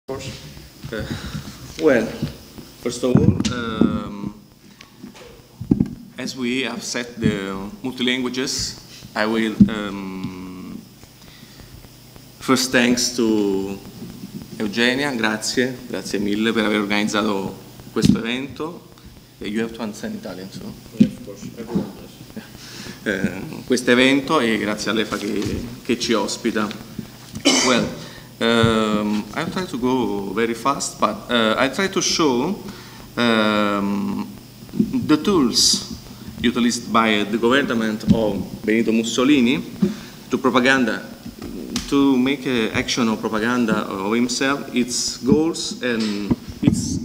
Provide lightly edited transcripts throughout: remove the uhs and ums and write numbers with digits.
course. Well, first of all, as we have set the multi-languages, I will first thanks to Eugenia, grazie mille per aver organizzato questo evento. You have to understand Italian, so? Yeah, of course, everyone does. Questo evento e grazie all'EFA che ci ospita. Well, I'll try to go very fast, but I'll try to show the tools utilized by the government of Benito Mussolini to make action of propaganda of himself, its goals and its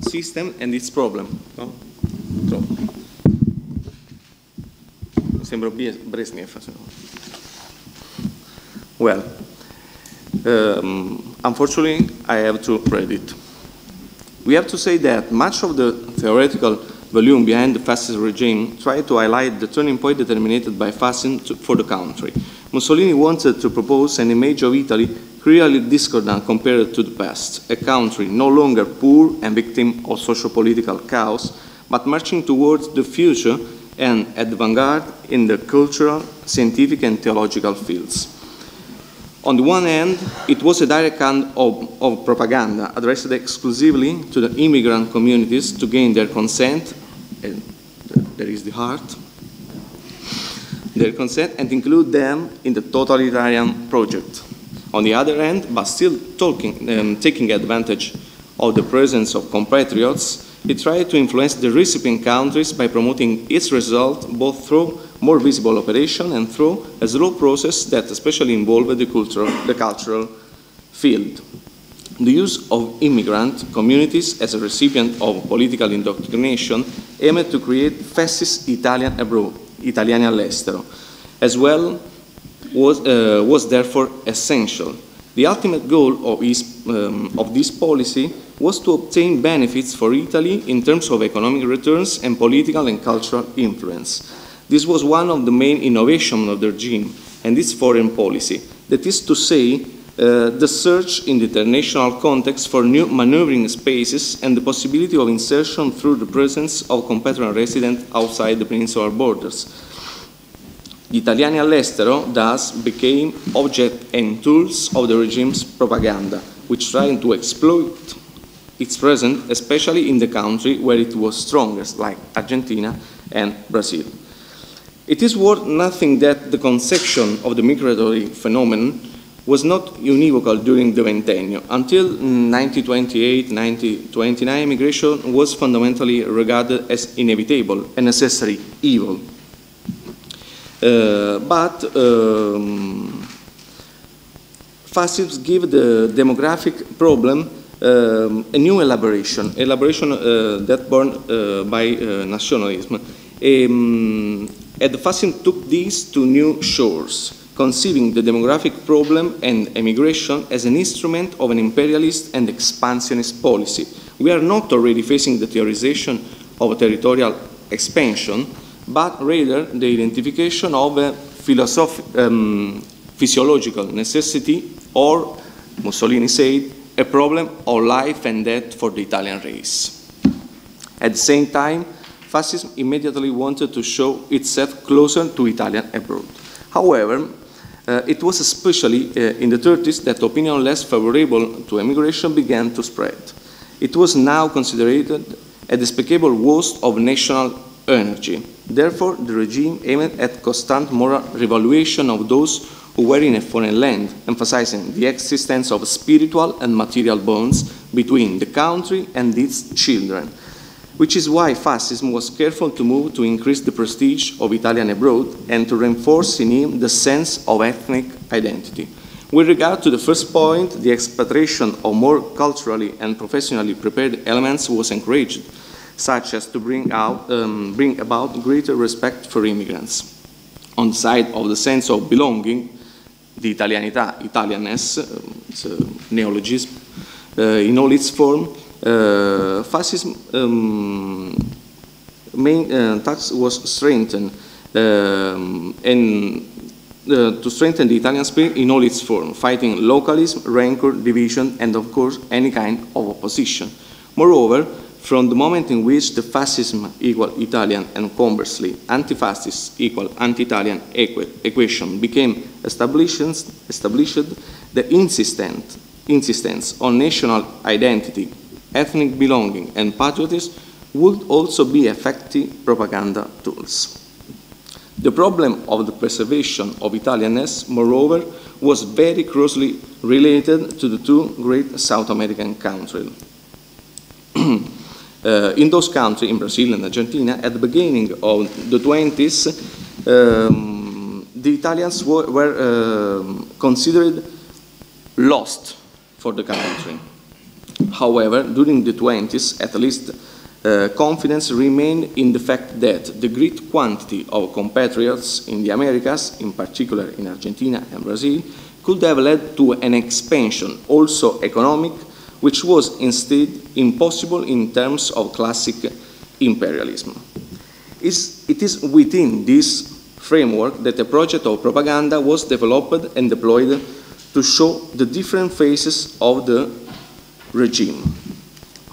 system and its problem. No? Sembra Brezhnev. Well, unfortunately, I have to read it. We have to say that much of the theoretical volume behind the fascist regime tried to highlight the turning point determined by fascism for the country. Mussolini wanted to propose an image of Italy clearly discordant compared to the past, a country no longer poor and victim of socio-political chaos, but marching towards the future and at the vanguard in the cultural, scientific and theological fields. On the one hand, it was a direct kind of propaganda addressed exclusively to the immigrant communities to gain their consent, and there is the heart, their consent and include them in the totalitarian project. On the other hand, but still taking advantage of the presence of compatriots, it tried to influence the recipient countries by promoting its result both through more visible operation and through a slow process that especially involved the cultural field. The use of immigrant communities as a recipient of political indoctrination aimed to create fascist Italian abroad, Italiani all'estero, as well was therefore essential. The ultimate goal of this policy was to obtain benefits for Italy in terms of economic returns and political and cultural influence. This was one of the main innovations of the regime and its foreign policy, that is to say, the search in the international context for new maneuvering spaces and the possibility of insertion through the presence of compatriot residents outside the peninsular borders. Gli italiani all'estero thus became object and tools of the regime's propaganda, which tried to exploit its presence, especially in the country where it was strongest, like Argentina and Brazil. It is worth noting that the conception of the migratory phenomenon was not univocal during the Ventennio. Until 1928-1929, migration was fundamentally regarded as inevitable, a necessary evil. But fascists give the demographic problem a new elaboration that born by nationalism. And the fascism took this to new shores, conceiving the demographic problem and emigration as an instrument of an imperialist and expansionist policy. We are not already facing the theorization of a territorial expansion, but rather the identification of a physiological necessity, or, Mussolini said, a problem of life and death for the Italian race. At the same time, fascism immediately wanted to show itself closer to Italian abroad. However, it was especially in the 30s that opinion less favorable to emigration began to spread. It was now considered a despicable waste of national energy. Therefore, the regime aimed at constant moral revaluation of those who were in a foreign land, emphasizing the existence of spiritual and material bonds between the country and its children, which is why fascism was careful to move to increase the prestige of Italian abroad and to reinforce in him the sense of ethnic identity. With regard to the first point, the expatriation of more culturally and professionally prepared elements was encouraged, such as to bring about greater respect for immigrants. On the side of the sense of belonging, the Italianità, Italianness, it's a neologism, in all its form, fascism main tax was strengthened, and to strengthen the Italian spirit in all its forms, fighting localism, rancor, division, and of course any kind of opposition. Moreover, from the moment in which the fascism equal Italian and conversely anti-fascist equal anti-Italian equation became established, the insistence on national identity, ethnic belonging, and patriotism would also be effective propaganda tools. The problem of the preservation of Italianness, moreover, was very closely related to the two great South American countries. In those countries, in Brazil and Argentina, at the beginning of the 20s, the Italians were considered lost for the country. However, during the 20s, at least, confidence remained in the fact that the great quantity of compatriots in the Americas, in particular in Argentina and Brazil, could have led to an expansion, also economic, which was instead impossible in terms of classic imperialism. It is within this framework that a project of propaganda was developed and deployed to show the different phases of the regime.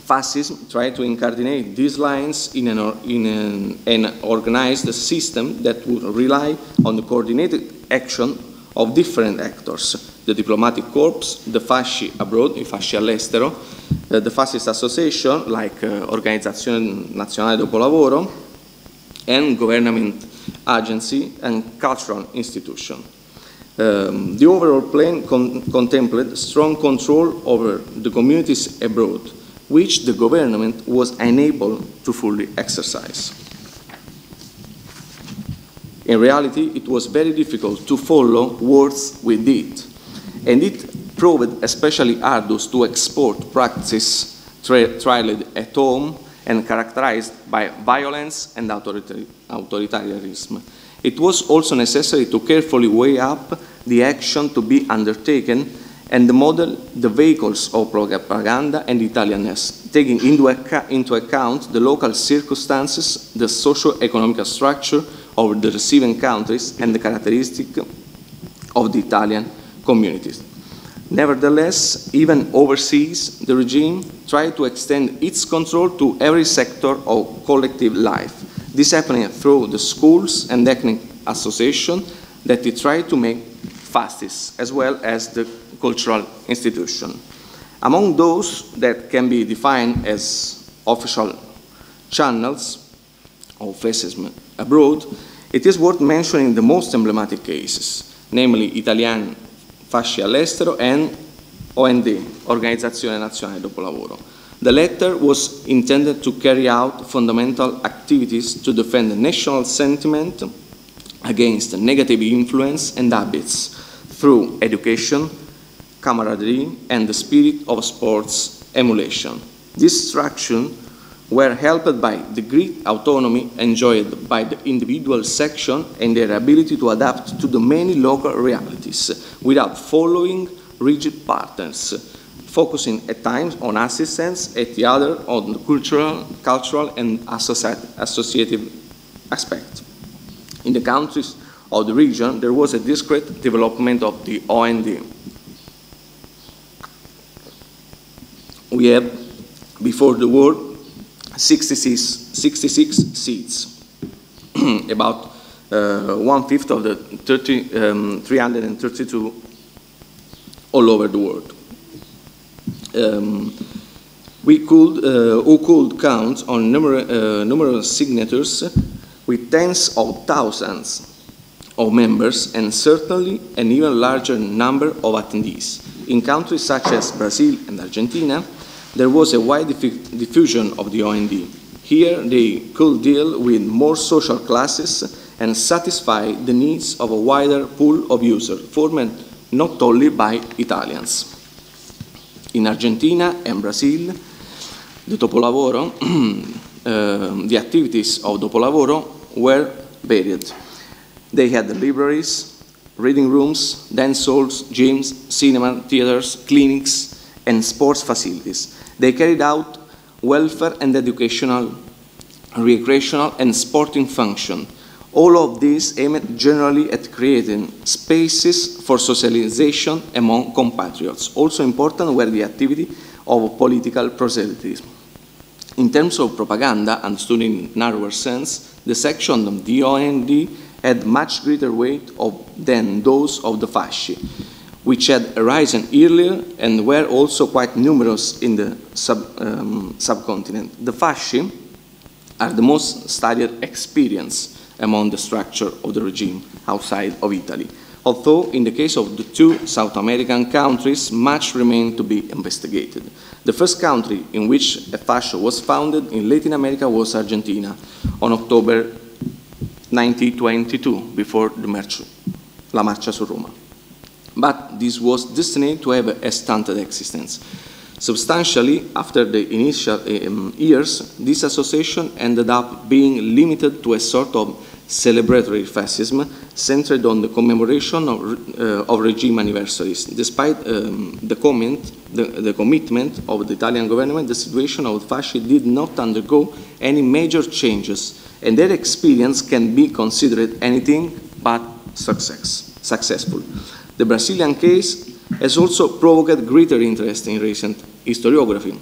Fascism tried to incardinate these lines in an organized system that would rely on the coordinated action of different actors: the diplomatic corps, the fasci abroad, I fasci all'estero, the fascist association like Organizzazione Nazionale Dopolavoro, and government agency and cultural institution. The overall plan contemplated strong control over the communities abroad, which the government was unable to fully exercise. In reality, it was very difficult to follow words with deed, and it proved especially arduous to export practices tried at home and characterized by violence and authoritarianism. It was also necessary to carefully weigh up the action to be undertaken and model the vehicles of propaganda and Italianness, taking into account the local circumstances, the socio-economic structure of the receiving countries, and the characteristics of the Italian communities. Nevertheless, even overseas, the regime tried to extend its control to every sector of collective life. This happened through the schools and ethnic associations that it tried to make fascist, as well as the cultural institution. Among those that can be defined as official channels of fascism abroad, it is worth mentioning the most emblematic cases, namely Italiani fasci all'estero and OND, Organizzazione Nazionale Dopolavoro. The latter was intended to carry out fundamental activities to defend the national sentiment against negative influence and habits through education, camaraderie, and the spirit of sports emulation. These structures were helped by the great autonomy enjoyed by the individual section and their ability to adapt to the many local realities without following rigid patterns, focusing at times on assistance, at the other on the cultural and associative aspects. In the countries of the region, there was a discrete development of the OND. We have, before the war, 66 seats, about 1/5 of the 332 all over the world. Who could count on numerous signatures with tens of thousands of members and certainly an even larger number of attendees. In countries such as Brazil and Argentina, there was a wide diffusion of the OND. Here, they could deal with more social classes and satisfy the needs of a wider pool of users, formed not only by Italians. In Argentina and Brazil, the Dopolavoro, the activities of Dopolavoro were varied. They had libraries, reading rooms, dance halls, gyms, cinema, theaters, clinics, and sports facilities. They carried out welfare and educational, recreational, and sporting functions, All of this aimed generally at creating spaces for socialization among compatriots. Also important were the activity of political proselytism. In terms of propaganda, understood in narrower sense, the section of the OND had much greater weight than those of the fasci, which had arisen earlier and were also quite numerous in the subcontinent. The fasci are the most studied experience among the structure of the regime outside of Italy, although in the case of the two South American countries, much remained to be investigated. The first country in which a fascio was founded in Latin America was Argentina on October 1922, before the La Marcha su Roma. But this was destined to have a stunted existence. Substantially, after the initial years, this association ended up being limited to a sort of celebratory fascism centered on the commemoration of regime anniversaries. Despite the commitment of the Italian government, the situation of the fasci did not undergo any major changes, and their experience can be considered anything but successful. The Brazilian case has also provoked greater interest in recent historiography.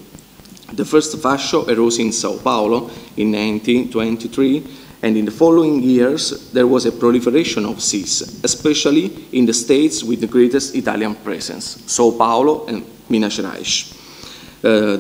The first fascio arose in Sao Paulo in 1923, and in the following years there was a proliferation of CIS, especially in the states with the greatest Italian presence, Sao Paulo and Minas Gerais.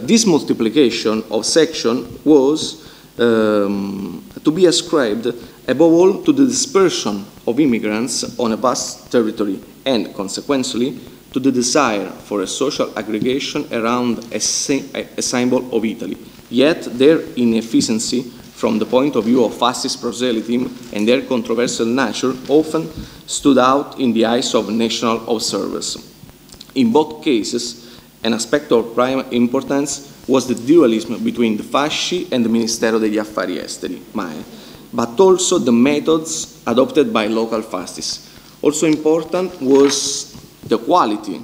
This multiplication of sections was to be ascribed above all to the dispersion of immigrants on a vast territory and, consequently, to the desire for a social aggregation around a symbol of Italy. Yet their inefficiency from the point of view of fascist proselytism and their controversial nature often stood out in the eyes of national observers. In both cases, an aspect of prime importance was the dualism between the fasci and the Ministero degli Affari Esteri, MAE, but also the methods adopted by local fascists. Also important was the quality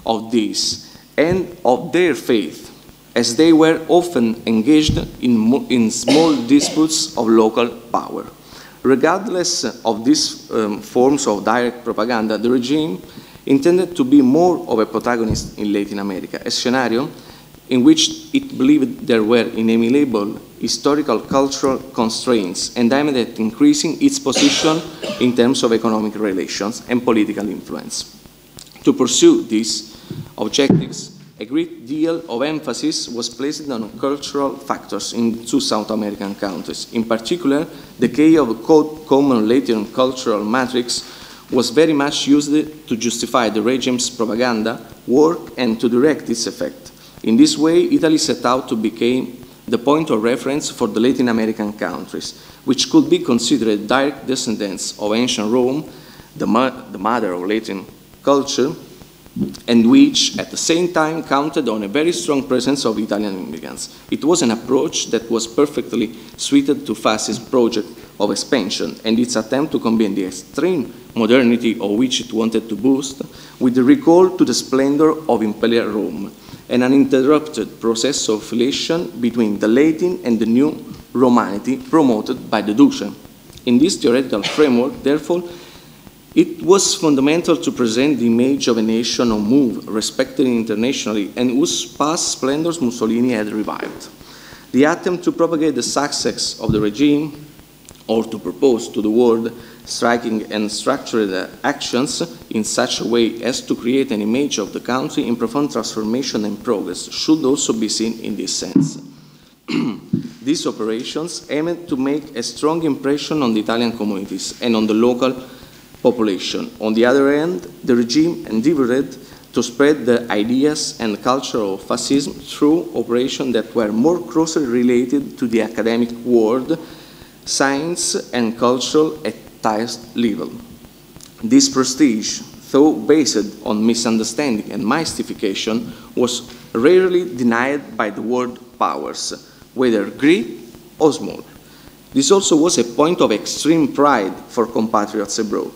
of these and of their faith, as they were often engaged in small disputes of local power. Regardless of these forms of direct propaganda, the regime intended to be more of a protagonist in Latin America, a scenario in which it believed there were inalienable historical cultural constraints and aimed at increasing its position in terms of economic relations and political influence. To pursue these objectives, a great deal of emphasis was placed on cultural factors in two South American countries. In particular, the key of a common Latin cultural matrix was very much used to justify the regime's propaganda work and to direct its effect. In this way, Italy set out to become the point of reference for the Latin American countries, which could be considered direct descendants of ancient Rome, the mother of Latin culture, and which, at the same time, counted on a very strong presence of Italian immigrants. It was an approach that was perfectly suited to fascist project of expansion and its attempt to combine the extreme modernity of which it wanted to boost with the recall to the splendor of Imperial Rome, and an uninterrupted process of affiliation between the Latin and the new Romanity promoted by the Duce. In this theoretical framework, therefore, it was fundamental to present the image of a nation on move, respected internationally, and whose past splendors Mussolini had revived. The attempt to propagate the success of the regime, or to propose to the world striking and structured actions in such a way as to create an image of the country in profound transformation and progress, should also be seen in this sense. These operations aimed to make a strong impression on the Italian communities and on the local population. On the other hand, the regime endeavored to spread the ideas and culture of fascism through operations that were more closely related to the academic world, science and culture at highest level. This prestige, though based on misunderstanding and mystification, was rarely denied by the world powers, whether great or small. This also was a point of extreme pride for compatriots abroad,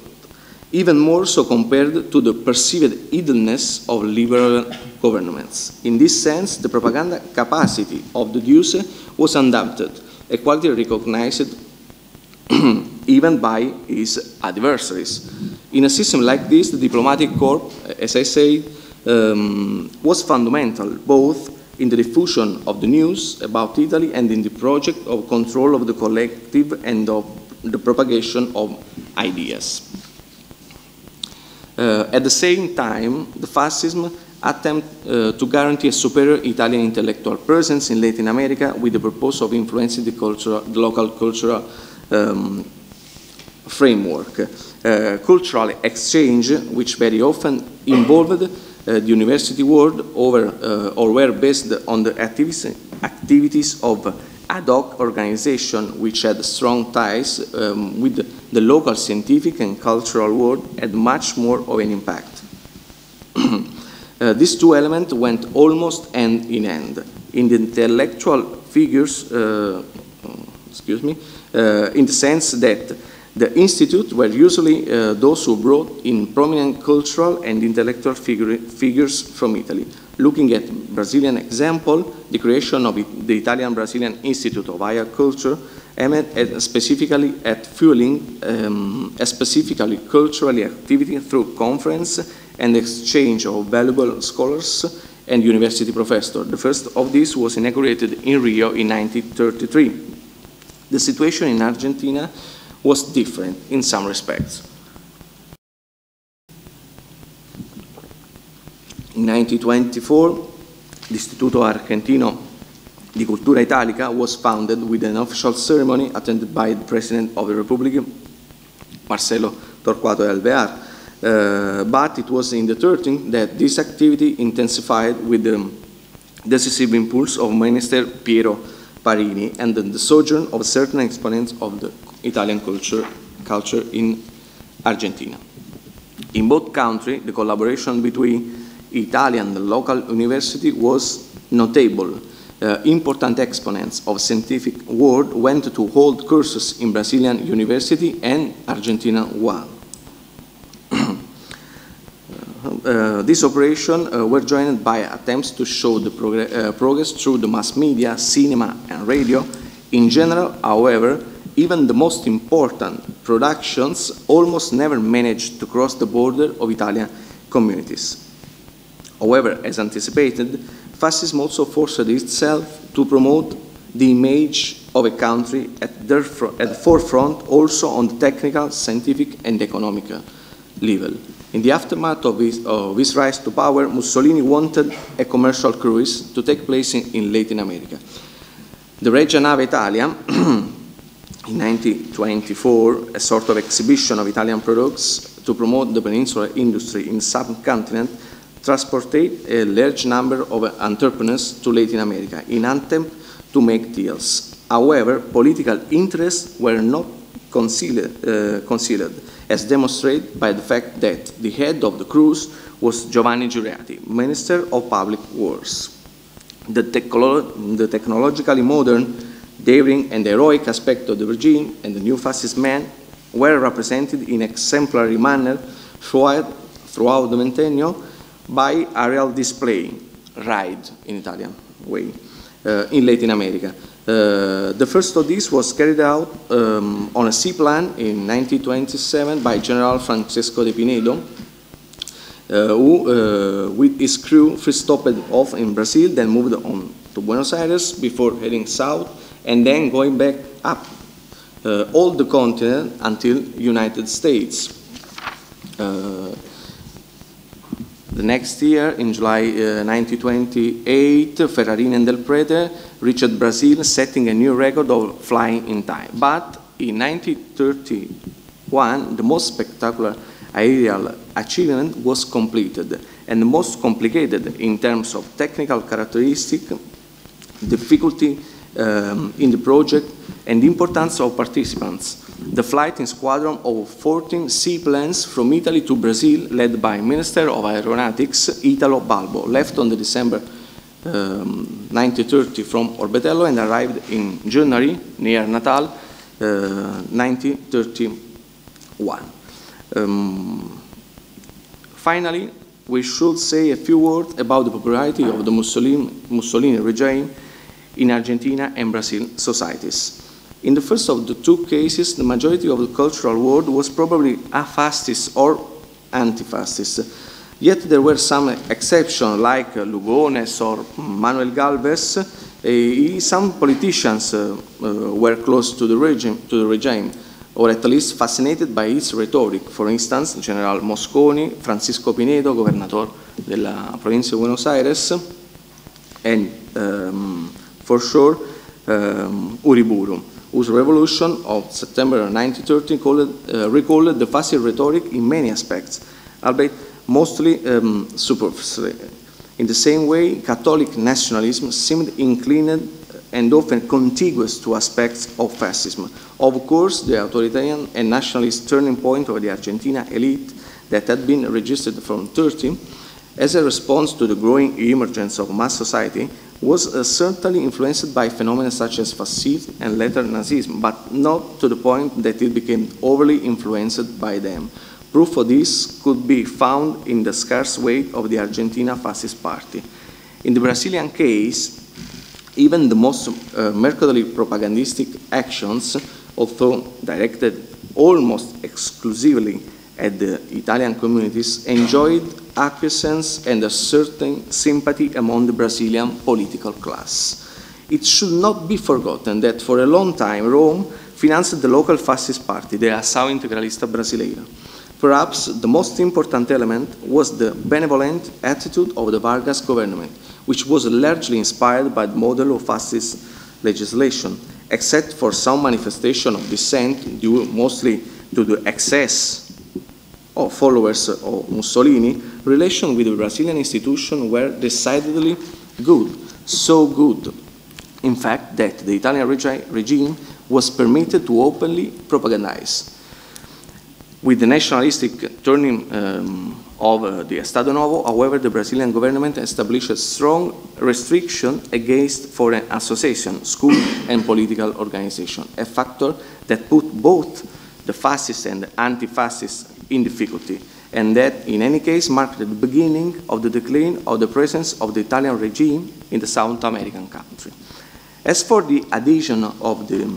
even more so compared to the perceived idleness of liberal governments. In this sense, the propaganda capacity of the Duce was undoubted, a quality recognized even by his adversaries. In a system like this, the diplomatic corps, as I say, was fundamental, both in the diffusion of the news about Italy and in the project of control of the collective and of the propagation of ideas. At the same time, the fascism attempted to guarantee a superior Italian intellectual presence in Latin America with the purpose of influencing the local cultural framework. Cultural exchange, which very often involved the university world or were based on the activities of ad hoc organizations which had strong ties with the local scientific and cultural world, had much more of an impact. These two elements went almost hand in hand. In the intellectual figures, in the sense that the institutes were usually those who brought in prominent cultural and intellectual figures from Italy. Looking at Brazilian example, the creation of the Italian-Brazilian Institute of Higher Culture aimed specifically at fueling a specifically cultural activity through conference and exchange of valuable scholars and university professors. The first of these was inaugurated in Rio in 1933. The situation in Argentina was different in some respects. In 1924, l'Istituto Argentino di Cultura Italica was founded with an official ceremony attended by the President of the Republic, Marcelo Torquato Alvear. But it was in the 30s that this activity intensified with the decisive impulse of Minister Piero Parini and the sojourn of certain exponents of the Italian culture in Argentina. In both countries, the collaboration between Italian and the local university was notable. Important exponents of scientific world went to hold courses in Brazilian university and Argentina one. These operations were joined by attempts to show the progress through the mass media, cinema, and radio. In general, however, even the most important productions almost never managed to cross the border of Italian communities. However, as anticipated, fascism also forced itself to promote the image of a country at the forefront also on the technical, scientific, and economic level. In the aftermath of his rise to power, Mussolini wanted a commercial cruise to take place in Latin America. The Regia Nave Italia, in 1924, a sort of exhibition of Italian products to promote the peninsular industry in the subcontinent, transported a large number of entrepreneurs to Latin America in attempt to make deals. However, political interests were not concealed, as demonstrated by the fact that the head of the cruise was Giovanni Giuriati, Minister of Public Works. The technologically modern, daring and heroic aspect of the regime and the new fascist men were represented in exemplary manner throughout the Ventennio by aerial display, ride in Italian way, in Latin America. The first of these was carried out on a seaplane in 1927 by General Francesco de Pinedo, who, with his crew, first stopped off in Brazil, then moved on to Buenos Aires before heading south, and then going back up all the continent until United States. The next year, in July 1928, Ferrarini and Del Prete reached Brazil, setting a new record of flying in time. But in 1931, the most spectacular aerial achievement was completed, and the most complicated in terms of technical characteristics, difficulty in the project, and the importance of participants. The flight in squadron of 14 seaplanes from Italy to Brazil, led by Minister of Aeronautics Italo Balbo, left on the December 1930 from Orbetello and arrived in January, near Natal, 1931. Finally, we should say a few words about the popularity of the Mussolini regime in Argentina and Brazil societies. In the first of the two cases, the majority of the cultural world was probably a fascist or anti-fascist. Yet there were some exceptions, like Lugones or Manuel Galvez. Some politicians were close to the regime, or at least fascinated by its rhetoric. For instance, General Mosconi, Francisco Pinedo, governador della provincia de Buenos Aires, and for sure Uriburu, whose revolution of September 1913 recalled the fascist rhetoric in many aspects, albeit mostly superficially. In the same way, Catholic nationalism seemed inclined and often contiguous to aspects of fascism. Of course, the authoritarian and nationalist turning point of the Argentina elite that had been registered from 30 as a response to the growing emergence of mass society was certainly influenced by phenomena such as fascism and later Nazism, but not to the point that it became overly influenced by them. Proof of this could be found in the scarce weight of the Argentina Fascist Party. In the Brazilian case, even the most mercantily propagandistic actions, although directed almost exclusively at the Italian communities, enjoyed acquiescence and a certain sympathy among the Brazilian political class. It should not be forgotten that for a long time Rome financed the local fascist party, the Ação Integralista Brasileira. Perhaps the most important element was the benevolent attitude of the Vargas government, which was largely inspired by the model of fascist legislation, except for some manifestation of dissent due mostly to the excess of followers of Mussolini. Relations with the Brazilian institutions were decidedly good, so good, in fact, that the Italian regime was permitted to openly propagandize. With the nationalistic turning of the Estado Novo, however, the Brazilian government established a strong restriction against foreign association, school and political organization, a factor that put both the fascists and the anti-fascists in difficulty, and that in any case marked the beginning of the decline of the presence of the Italian regime in the South American country. As for the adhesion of the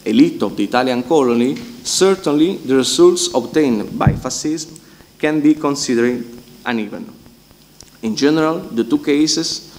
elite of the Italian colony, certainly the results obtained by fascism can be considered uneven. In general, the two cases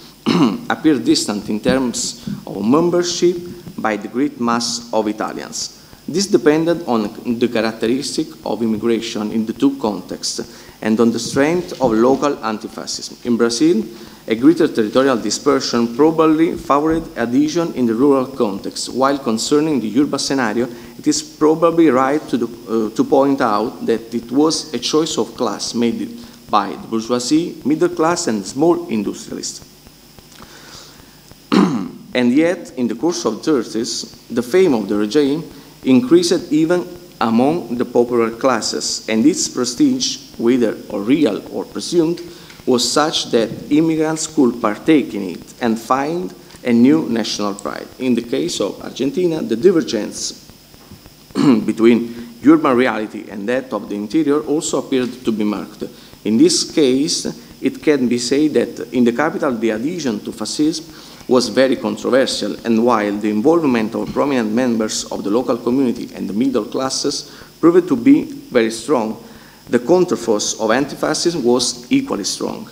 appear distant in terms of membership by the great mass of Italians. This depended on the characteristic of immigration in the two contexts and on the strength of local anti-fascism. In Brazil, a greater territorial dispersion probably favored adhesion in the rural context, while concerning the urban scenario, it is probably right to point out that it was a choice of class made by the bourgeoisie, middle class, and small industrialists. And yet, in the course of the 30s, the fame of the regime increased even among the popular classes, and its prestige, whether real or presumed, was such that immigrants could partake in it and find a new national pride. In the case of Argentina, the divergence between urban reality and that of the interior also appeared to be marked. In this case, it can be said that in the capital the adhesion to fascism was very controversial, and while the involvement of prominent members of the local community and the middle classes proved to be very strong, the counterforce of anti-fascism was equally strong.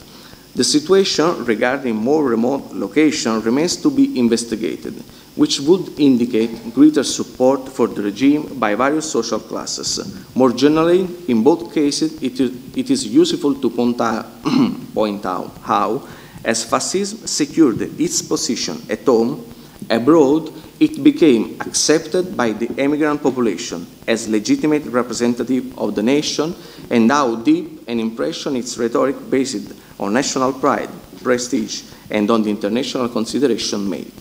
The situation regarding more remote locations remains to be investigated, which would indicate greater support for the regime by various social classes. More generally, in both cases, it is useful to point out how, as fascism secured its position at home, abroad it became accepted by the emigrant population as legitimate representative of the nation, and how deep an impression its rhetoric based on national pride, prestige, and on the international consideration made.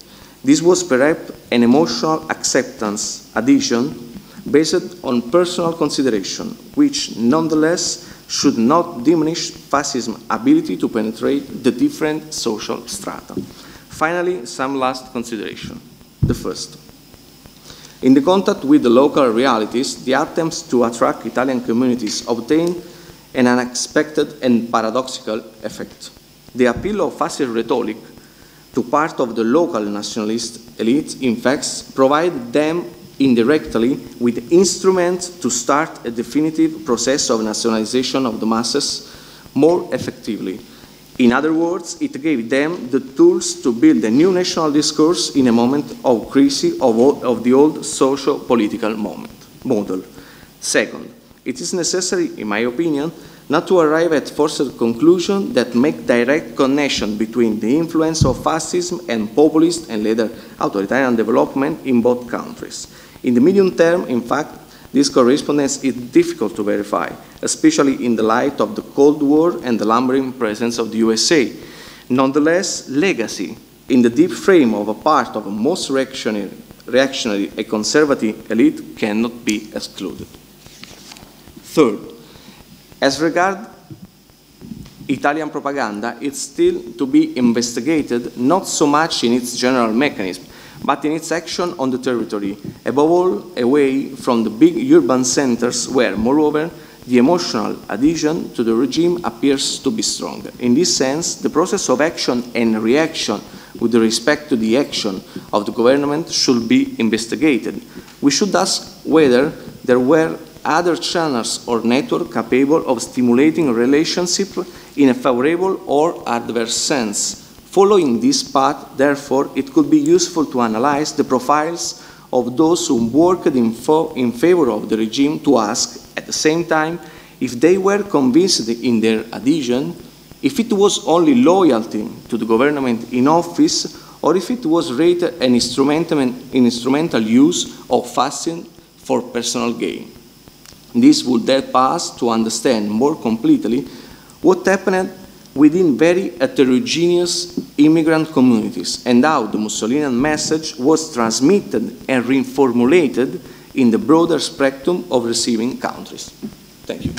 This was perhaps an emotional acceptance adhesion based on personal consideration, which nonetheless should not diminish fascism's ability to penetrate the different social strata. Finally, some last consideration. The first. In the contact with the local realities, the attempts to attract Italian communities obtained an unexpected and paradoxical effect. The appeal of fascist rhetoric to part of the local nationalist elites, in fact, provided them indirectly with instruments to start a definitive process of nationalization of the masses more effectively. In other words, it gave them the tools to build a new national discourse in a moment of crisis of the old socio-political model. Second, it is necessary, in my opinion, not to arrive at forced conclusions that make direct connection between the influence of fascism and populist and later authoritarian development in both countries. In the medium term, in fact, this correspondence is difficult to verify, especially in the light of the Cold War and the lumbering presence of the USA. Nonetheless, legacy in the deep frame of a part of a most reactionary and conservative elite cannot be excluded. Third, as regards Italian propaganda, it's still to be investigated not so much in its general mechanism, but in its action on the territory, above all away from the big urban centers where, moreover, the emotional adhesion to the regime appears to be stronger. In this sense, the process of action and reaction with respect to the action of the government should be investigated. We should ask whether there were other channels or networks capable of stimulating a relationship in a favorable or adverse sense. Following this path, therefore, it could be useful to analyze the profiles of those who worked in favor of the regime to ask, at the same time, if they were convinced in their adhesion, if it was only loyalty to the government in office, or if it was rather an instrumental use of fascism for personal gain. This would help us to understand more completely what happened within very heterogeneous immigrant communities and how the Mussolinian message was transmitted and reformulated in the broader spectrum of receiving countries. Thank you.